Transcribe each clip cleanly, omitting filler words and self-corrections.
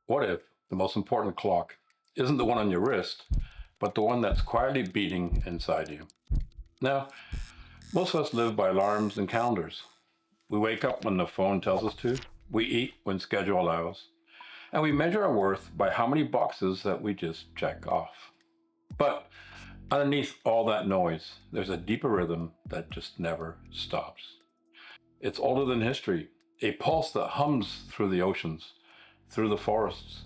What if the most important clock isn't the one on your wrist, but the one that's quietly beating inside you? Now, most of us live by alarms and calendars. We wake up when the phone tells us to, we eat when schedule allows, and we measure our worth by how many boxes that we just check off. But underneath all that noise, there's a deeper rhythm that just never stops. It's older than history, a pulse that hums through the oceans, through the forests,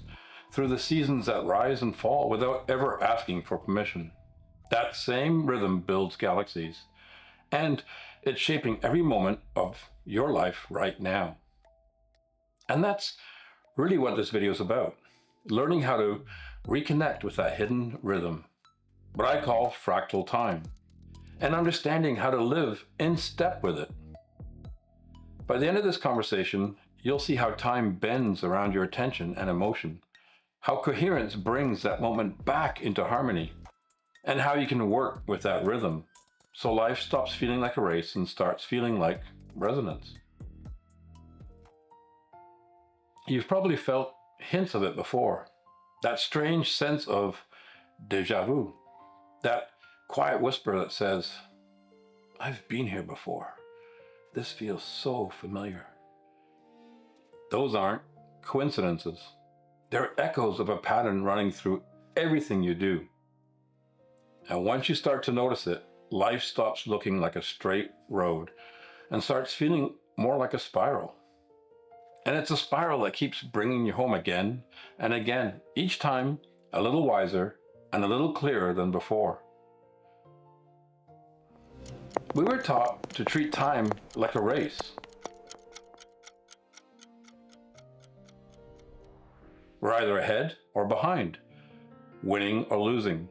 through the seasons that rise and fall without ever asking for permission. That same rhythm builds galaxies, and it's shaping every moment of your life right now. And that's really what this video is about, learning how to reconnect with that hidden rhythm, what I call fractal time, and understanding how to live in step with it. By the end of this conversation, you'll see how time bends around your attention and emotion, how coherence brings that moment back into harmony, and how you can work with that rhythm so life stops feeling like a race and starts feeling like resonance. You've probably felt hints of it before, that strange sense of déjà vu, that quiet whisper that says, I've been here before. This feels so familiar. Those aren't coincidences. They're echoes of a pattern running through everything you do. And once you start to notice it, life stops looking like a straight road and starts feeling more like a spiral. And it's a spiral that keeps bringing you home again and again, each time a little wiser and a little clearer than before. We were taught to treat time like a race. We're either ahead or behind, winning or losing,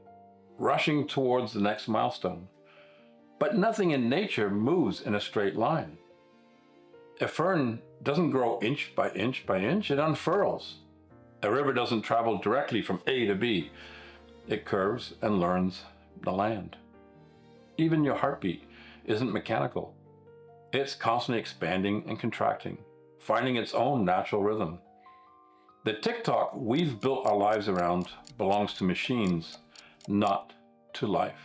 rushing towards the next milestone. But nothing in nature moves in a straight line. A fern doesn't grow inch by inch by inch, it unfurls. A river doesn't travel directly from A to B. It curves and learns the land. Even your heartbeat isn't mechanical. It's constantly expanding and contracting, finding its own natural rhythm. The tick-tock we've built our lives around belongs to machines, not to life.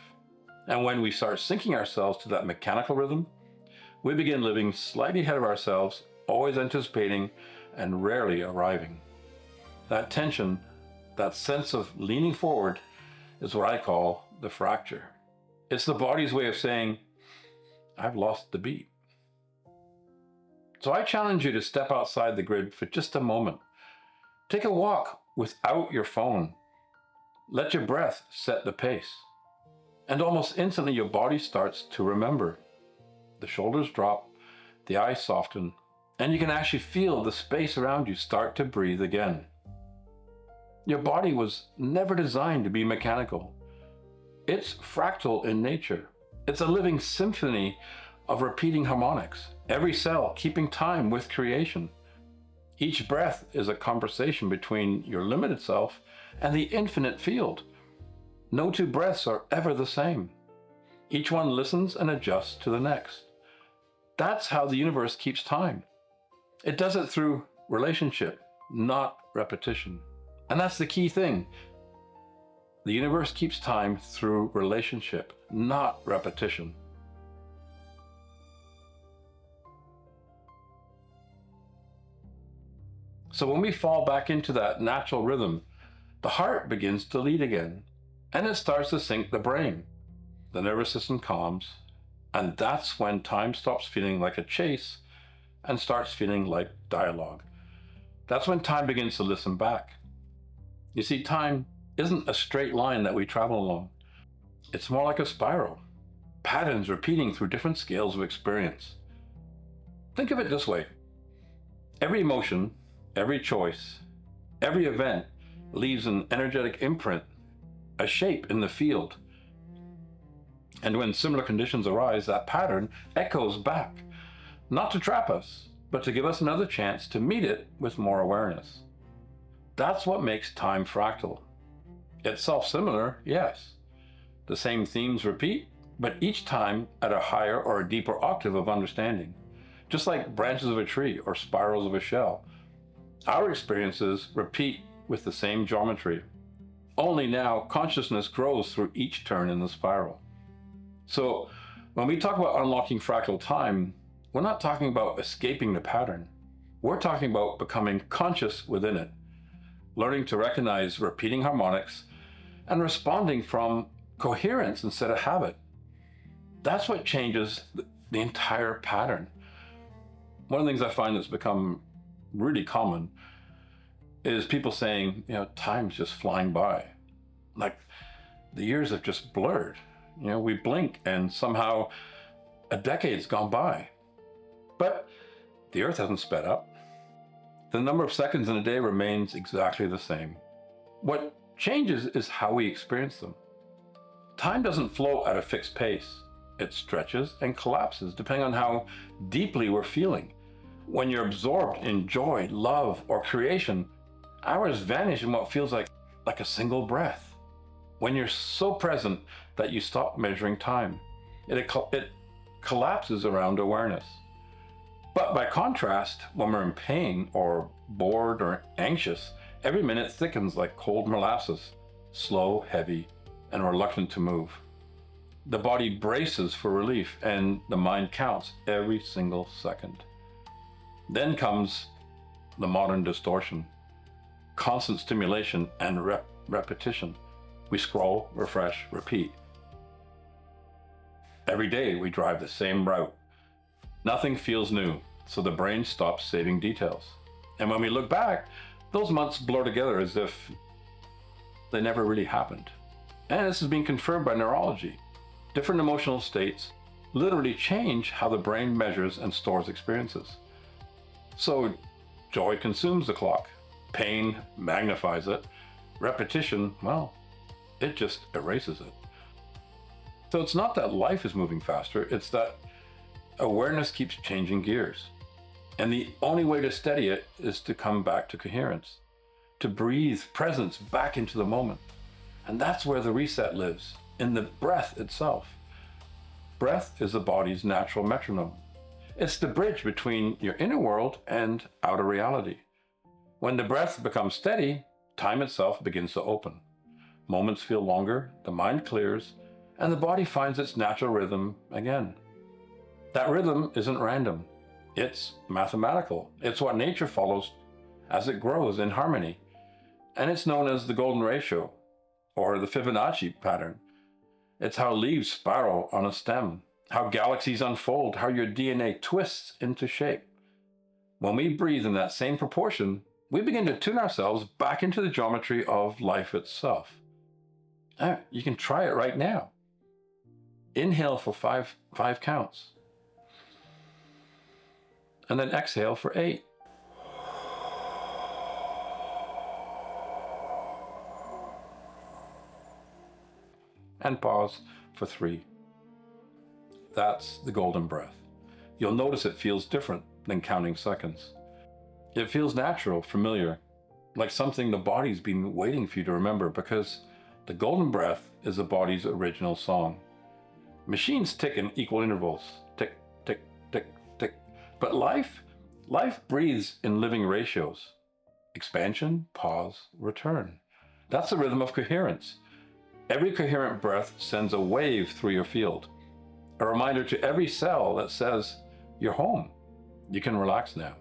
And when we start syncing ourselves to that mechanical rhythm, we begin living slightly ahead of ourselves, always anticipating and rarely arriving. That tension, that sense of leaning forward, is what I call the fracture. It's the body's way of saying, I've lost the beat. So I challenge you to step outside the grid for just a moment. Take a walk without your phone. Let your breath set the pace. And almost instantly your body starts to remember. The shoulders drop, the eyes soften, and you can actually feel the space around you start to breathe again. Your body was never designed to be mechanical. It's fractal in nature. It's a living symphony of repeating harmonics, every cell keeping time with creation. Each breath is a conversation between your limited self and the infinite field. No two breaths are ever the same. Each one listens and adjusts to the next. That's how the universe keeps time. It does it through relationship, not repetition. And that's the key thing. The universe keeps time through relationship, not repetition. So when we fall back into that natural rhythm, the heart begins to lead again, and it starts to sync the brain. The nervous system calms, and that's when time stops feeling like a chase and starts feeling like dialogue. That's when time begins to listen back. You see, time isn't a straight line that we travel along. It's more like a spiral, patterns repeating through different scales of experience. Think of it this way. Every emotion, every choice, every event leaves an energetic imprint, a shape in the field. And when similar conditions arise, that pattern echoes back, not to trap us, but to give us another chance to meet it with more awareness. That's what makes time fractal. It's self-similar, yes. The same themes repeat, but each time at a higher or a deeper octave of understanding. Just like branches of a tree or spirals of a shell. Our experiences repeat with the same geometry. Only now consciousness grows through each turn in the spiral. So when we talk about unlocking fractal time, we're not talking about escaping the pattern. We're talking about becoming conscious within it, learning to recognize repeating harmonics and responding from coherence instead of habit. That's what changes the entire pattern. One of the things I find that's become really common is people saying, time's just flying by. Like the years have just blurred. We blink and somehow a decade's gone by. But the earth hasn't sped up. The number of seconds in a day remains exactly the same. What changes is how we experience them. Time doesn't flow at a fixed pace. It stretches and collapses depending on how deeply we're feeling. When you're absorbed in joy, love, or creation, hours vanish in what feels like a single breath. When you're so present that you stop measuring time, it collapses around awareness. But by contrast, when we're in pain or bored or anxious, every minute thickens like cold molasses, slow, heavy, and reluctant to move. The body braces for relief and the mind counts every single second. Then comes the modern distortion, constant stimulation and repetition. We scroll, refresh, repeat. Every day we drive the same route. Nothing feels new, so the brain stops saving details. And when we look back, those months blur together as if they never really happened. And this has been confirmed by neurology. Different emotional states literally change how the brain measures and stores experiences. So joy consumes the clock, pain magnifies it, repetition, well, it just erases it. So it's not that life is moving faster, it's that awareness keeps changing gears. And the only way to steady it is to come back to coherence, to breathe presence back into the moment. And that's where the reset lives, in the breath itself. Breath is the body's natural metronome. It's the bridge between your inner world and outer reality. When the breath becomes steady, time itself begins to open. Moments feel longer, the mind clears, and the body finds its natural rhythm again. That rhythm isn't random. It's mathematical. It's what nature follows as it grows in harmony. And it's known as the golden ratio, or the Fibonacci pattern. It's how leaves spiral on a stem, how galaxies unfold, how your DNA twists into shape. When we breathe in that same proportion, we begin to tune ourselves back into the geometry of life itself. You can try it right now. Inhale for five counts. And then exhale for 8. And pause for 3. That's the golden breath. You'll notice it feels different than counting seconds. It feels natural, familiar, like something the body's been waiting for you to remember, because the golden breath is the body's original song. Machines tick in equal intervals, tick, tick, tick, tick. But life breathes in living ratios. Expansion, pause, return. That's the rhythm of coherence. Every coherent breath sends a wave through your field, a reminder to every cell that says, you're home. You can relax now.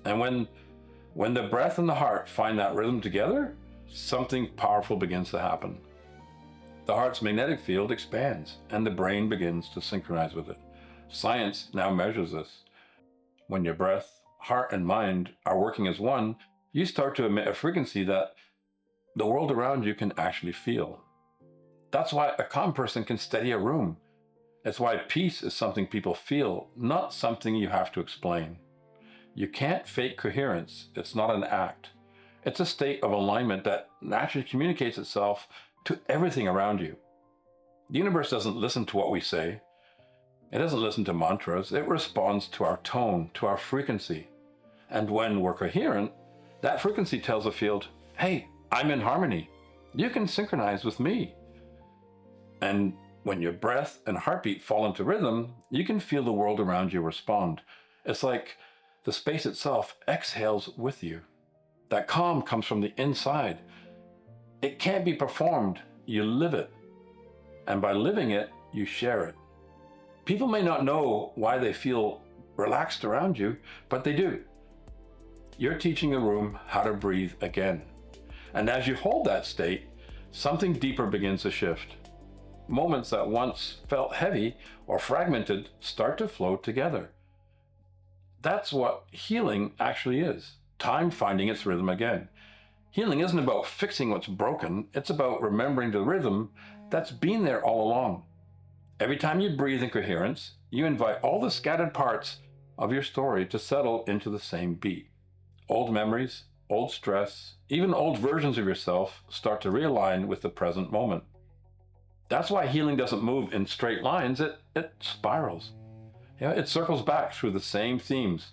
And when the breath and the heart find that rhythm together, something powerful begins to happen. The heart's magnetic field expands and the brain begins to synchronize with it. Science now measures this. When your breath, heart, and mind are working as one, you start to emit a frequency that the world around you can actually feel. That's why a calm person can steady a room. It's why peace is something people feel, not something you have to explain. You can't fake coherence. It's not an act. It's a state of alignment that naturally communicates itself to everything around you. The universe doesn't listen to what we say. It doesn't listen to mantras. It responds to our tone, to our frequency. And when we're coherent, that frequency tells the field, hey, I'm in harmony. You can synchronize with me. And when your breath and heartbeat fall into rhythm, you can feel the world around you respond. It's like the space itself exhales with you. That calm comes from the inside. It can't be performed, you live it. And by living it, you share it. People may not know why they feel relaxed around you, but they do. You're teaching the room how to breathe again. And as you hold that state, something deeper begins to shift. Moments that once felt heavy or fragmented start to flow together. That's what healing actually is. Time finding its rhythm again. Healing isn't about fixing what's broken, it's about remembering the rhythm that's been there all along. Every time you breathe in coherence, you invite all the scattered parts of your story to settle into the same beat. Old memories, old stress, even old versions of yourself start to realign with the present moment. That's why healing doesn't move in straight lines, it spirals. It circles back through the same themes,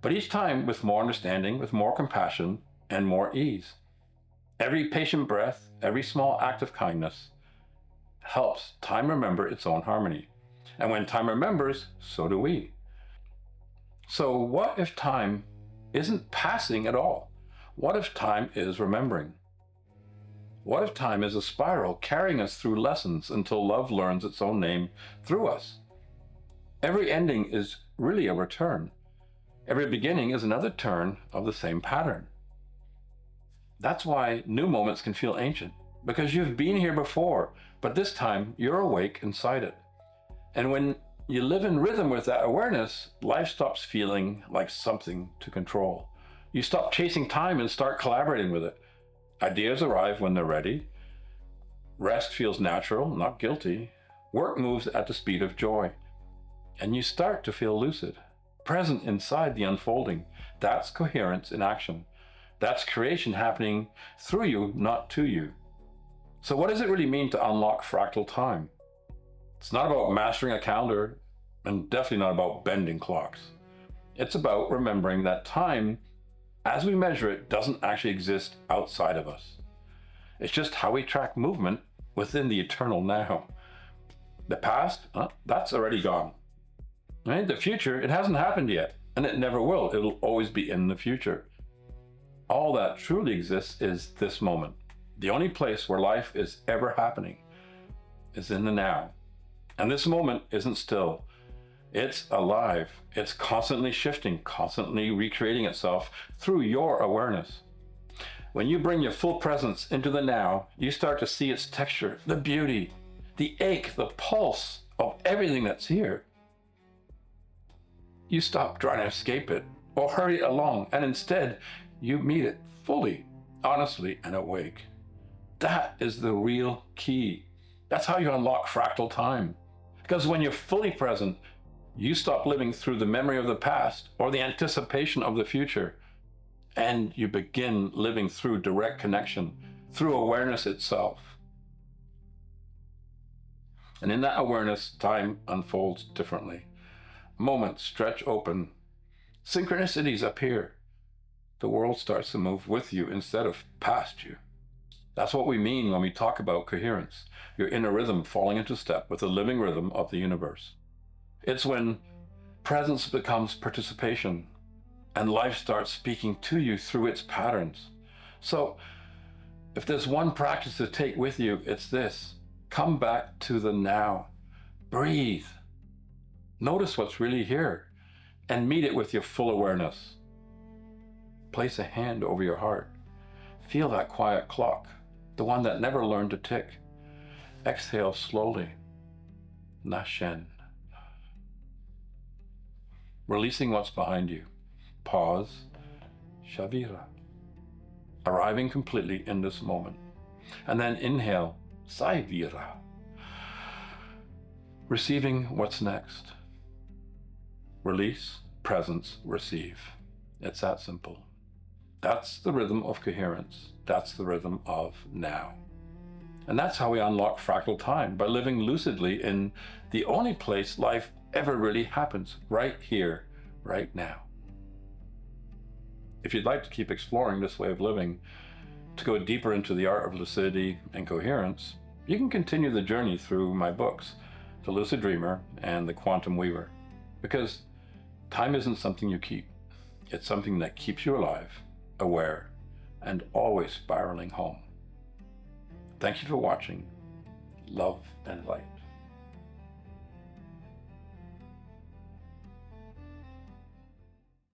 but each time with more understanding, with more compassion, and more ease. Every patient breath, every small act of kindness helps time remember its own harmony. And when time remembers, so do we. So what if time isn't passing at all? What if time is remembering? What if time is a spiral carrying us through lessons until love learns its own name through us? Every ending is really a return. Every beginning is another turn of the same pattern. That's why new moments can feel ancient, because you've been here before, but this time you're awake inside it. And when you live in rhythm with that awareness, life stops feeling like something to control. You stop chasing time and start collaborating with it. Ideas arrive when they're ready. Rest feels natural, not guilty. Work moves at the speed of joy. And you start to feel lucid, present inside the unfolding. That's coherence in action. That's creation happening through you, not to you. So what does it really mean to unlock fractal time? It's not about mastering a calendar, and definitely not about bending clocks. It's about remembering that time, as we measure it, doesn't actually exist outside of us. It's just how we track movement within the eternal now. The past, that's already gone. Right? The future, it hasn't happened yet, and it never will. It'll always be in the future. All that truly exists is this moment. The only place where life is ever happening is in the now. And this moment isn't still. It's alive. It's constantly shifting, constantly recreating itself through your awareness. When you bring your full presence into the now, you start to see its texture, the beauty, the ache, the pulse of everything that's here. You stop trying to escape it or hurry it along, and instead, you meet it fully, honestly, and awake. That is the real key. That's how you unlock fractal time. Because when you're fully present, you stop living through the memory of the past or the anticipation of the future, and you begin living through direct connection, through awareness itself. And in that awareness, time unfolds differently. Moments stretch open. Synchronicities appear. The world starts to move with you instead of past you. That's what we mean when we talk about coherence. You're in a rhythm falling into step with the living rhythm of the universe. It's when presence becomes participation and life starts speaking to you through its patterns. So if there's one practice to take with you, it's this. Come back to the now. Breathe. Notice what's really here and meet it with your full awareness. Place a hand over your heart. Feel that quiet clock, the one that never learned to tick. Exhale slowly. Nashen. Releasing what's behind you. Pause. Shavira. Arriving completely in this moment. And then inhale. Saivira. Receiving what's next. Release, presence, receive. It's that simple. That's the rhythm of coherence. That's the rhythm of now. And that's how we unlock fractal time, by living lucidly in the only place life ever really happens, right here, right now. If you'd like to keep exploring this way of living, to go deeper into the art of lucidity and coherence, you can continue the journey through my books, The Lucid Dreamer and The Quantum Weaver. Because time isn't something you keep. It's something that keeps you alive, aware, and always spiraling home. Thank you for watching. Love and light.